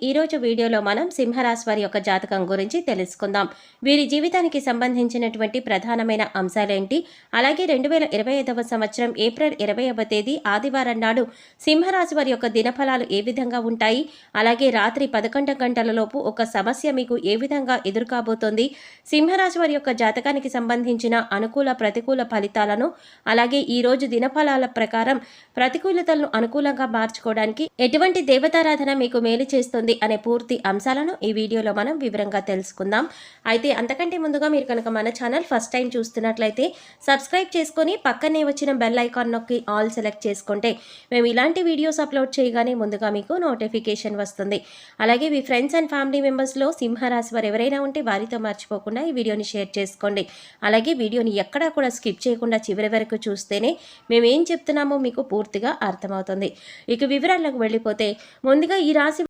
ఈరోజు వీడియోలో మనం సింహరాశి వారి యొక్క జాతకం గురించి తెలుసుకుందాం. వీరి జీవితానికి సంబంధించినటువంటి ప్రధానమైన అంశాలేంటి, అలాగే 2025వ సంవత్సరం ఏప్రిల్ 20వ తేదీ ఆదివారం నాడు సింహరాశి వారి యొక్క దినఫలాలు ఏ విధంగా ఉంటాయి, అలాగే రాత్రి 11 గంటలలోపు ఒక సమస్య మీకు ఏ విధంగా ఎదురుకాబోతోంది, సింహరాశి వారి యొక్క జాతకానికి సంబంధించిన అనుకూల ప్రతికూల ఫలితాలను, అలాగే ఈరోజు దినఫలాల ప్రకారం ప్రతికూలతలను అనుకూలంగా మార్చుకోవడానికి ఎటువంటి దేవతారాధన మీకు మేలు చేస్తుంది అనే పూర్తి అంశాలను ఈ వీడియోలో మనం వివరంగా తెలుసుకుందాం. అయితే అంతకంటే ముందుగా మీరు కనుక మన ఛానల్ ఫస్ట్ టైం చూస్తున్నట్లయితే సబ్స్క్రైబ్ చేసుకొని పక్కనే వచ్చిన బెల్ ఐకాన్ నొక్కి ఆల్ సెలెక్ట్ చేసుకుంటే మేము ఇలాంటి వీడియోస్ అప్లోడ్ చేయగానే ముందుగా మీకు నోటిఫికేషన్ వస్తుంది. అలాగే మీ ఫ్రెండ్స్ అండ్ ఫ్యామిలీ మెంబర్స్లో సింహరాశి వారు ఎవరైనా ఉంటే వారితో మర్చిపోకుండా ఈ వీడియోని షేర్ చేసుకోండి. అలాగే వీడియోని ఎక్కడా కూడా స్కిప్ చేయకుండా చివరి వరకు చూస్తేనే మేము ఏం చెప్తున్నామో మీకు పూర్తిగా అర్థమవుతుంది. ఇక వివరాలకు వెళ్ళిపోతే ముందుగా ఈ రాశి